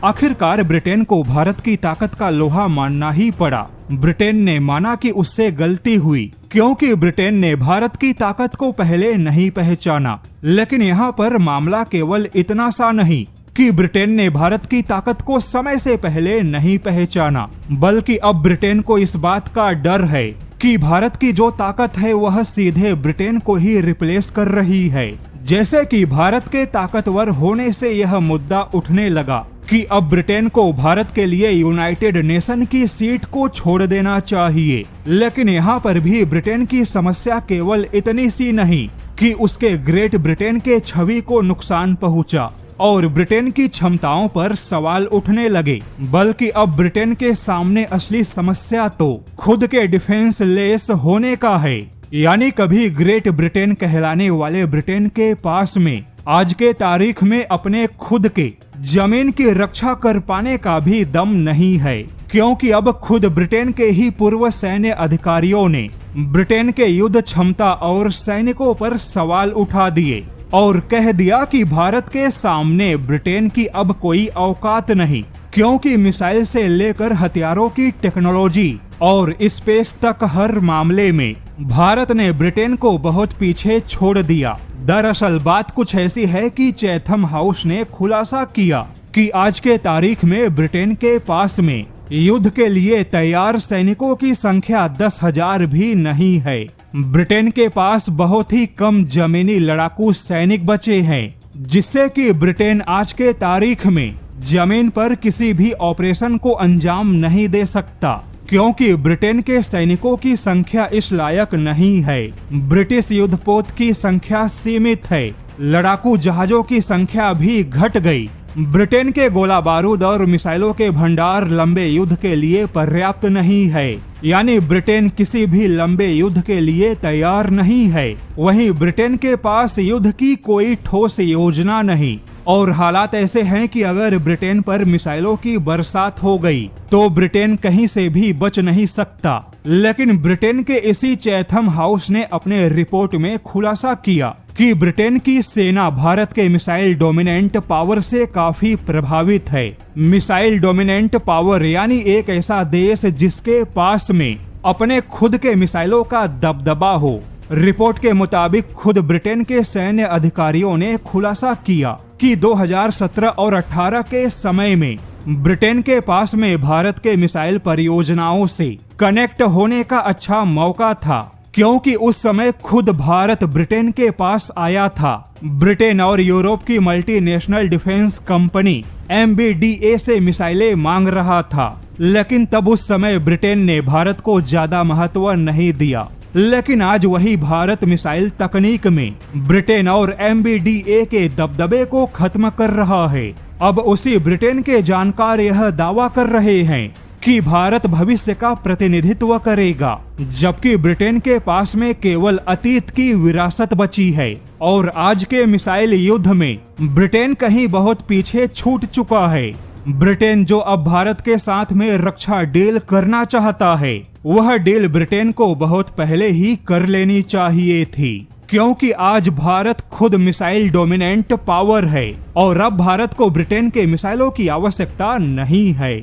आखिरकार ब्रिटेन को भारत की ताकत का लोहा मानना ही पड़ा। ब्रिटेन ने माना कि उससे गलती हुई, क्योंकि ब्रिटेन ने भारत की ताकत को पहले नहीं पहचाना। लेकिन यहाँ पर मामला केवल इतना सा नहीं कि ब्रिटेन ने भारत की ताकत को समय से पहले नहीं पहचाना, बल्कि अब ब्रिटेन को इस बात का डर है कि भारत की जो ताकत है वह सीधे ब्रिटेन को ही रिप्लेस कर रही है। जैसे कि भारत के ताकतवर होने से यह मुद्दा उठने लगा कि अब ब्रिटेन को भारत के लिए यूनाइटेड नेशन की सीट को छोड़ देना चाहिए। लेकिन यहाँ पर भी ब्रिटेन की समस्या केवल इतनी सी नहीं कि उसके ग्रेट ब्रिटेन के छवि को नुकसान पहुँचा और ब्रिटेन की क्षमताओं पर सवाल उठने लगे, बल्कि अब ब्रिटेन के सामने असली समस्या तो खुद के डिफेंस लेस होने का है। यानी कभी ग्रेट ब्रिटेन कहलाने वाले ब्रिटेन के पास में आज के तारीख में अपने खुद के जमीन की रक्षा कर पाने का भी दम नहीं है, क्योंकि अब खुद ब्रिटेन के ही पूर्व सैन्य अधिकारियों ने ब्रिटेन के युद्ध क्षमता और सैनिकों पर सवाल उठा दिए और कह दिया कि भारत के सामने ब्रिटेन की अब कोई औकात नहीं, क्योंकि मिसाइल से लेकर हथियारों की टेक्नोलॉजी और स्पेस तक हर मामले में भारत ने ब्रिटेन को बहुत पीछे छोड़ दिया। दरअसल बात कुछ ऐसी है कि चैथम हाउस ने खुलासा किया कि आज के तारीख में ब्रिटेन के पास में युद्ध के लिए तैयार सैनिकों की संख्या 10,000 भी नहीं है। ब्रिटेन के पास बहुत ही कम जमीनी लड़ाकू सैनिक बचे हैं, जिससे कि ब्रिटेन आज के तारीख में जमीन पर किसी भी ऑपरेशन को अंजाम नहीं दे सकता, क्योंकि ब्रिटेन के सैनिकों की संख्या इस लायक नहीं है। ब्रिटिश युद्धपोत की संख्या सीमित है, लड़ाकू जहाजों की संख्या भी घट गई। ब्रिटेन के गोला बारूद और मिसाइलों के भंडार लंबे युद्ध के लिए पर्याप्त नहीं है, यानी ब्रिटेन किसी भी लंबे युद्ध के लिए तैयार नहीं है। वहीं ब्रिटेन के पास युद्ध की कोई ठोस योजना नहीं और हालात ऐसे हैं कि अगर ब्रिटेन पर मिसाइलों की बरसात हो गई तो ब्रिटेन कहीं से भी बच नहीं सकता। लेकिन ब्रिटेन के इसी चैथम हाउस ने अपने रिपोर्ट में खुलासा किया कि ब्रिटेन की सेना भारत के मिसाइल डोमिनेंट पावर से काफी प्रभावित है। मिसाइल डोमिनेंट पावर यानी एक ऐसा देश जिसके पास में अपने खुद के मिसाइलों का दबदबा हो। रिपोर्ट के मुताबिक खुद ब्रिटेन के सैन्य अधिकारियों ने खुलासा किया कि 2017 और 18 के समय में ब्रिटेन के पास में भारत के मिसाइल परियोजनाओं से कनेक्ट होने का अच्छा मौका था, क्योंकि उस समय खुद भारत ब्रिटेन के पास आया था। ब्रिटेन और यूरोप की मल्टीनेशनल डिफेंस कंपनी MBDA से मिसाइलें मांग रहा था, लेकिन तब उस समय ब्रिटेन ने भारत को ज्यादा महत्व नहीं दिया। लेकिन आज वही भारत मिसाइल तकनीक में ब्रिटेन और MBDA के दबदबे को खत्म कर रहा है। अब उसी ब्रिटेन के जानकार यह दावा कर रहे हैं कि भारत भविष्य का प्रतिनिधित्व करेगा, जबकि ब्रिटेन के पास में केवल अतीत की विरासत बची है और आज के मिसाइल युद्ध में ब्रिटेन कहीं बहुत पीछे छूट चुका है। ब्रिटेन जो अब भारत के साथ में रक्षा डील करना चाहता है, वह डील ब्रिटेन को बहुत पहले ही कर लेनी चाहिए थी, क्योंकि आज भारत खुद मिसाइल डोमिनेंट पावर है और अब भारत को ब्रिटेन के मिसाइलों की आवश्यकता नहीं है।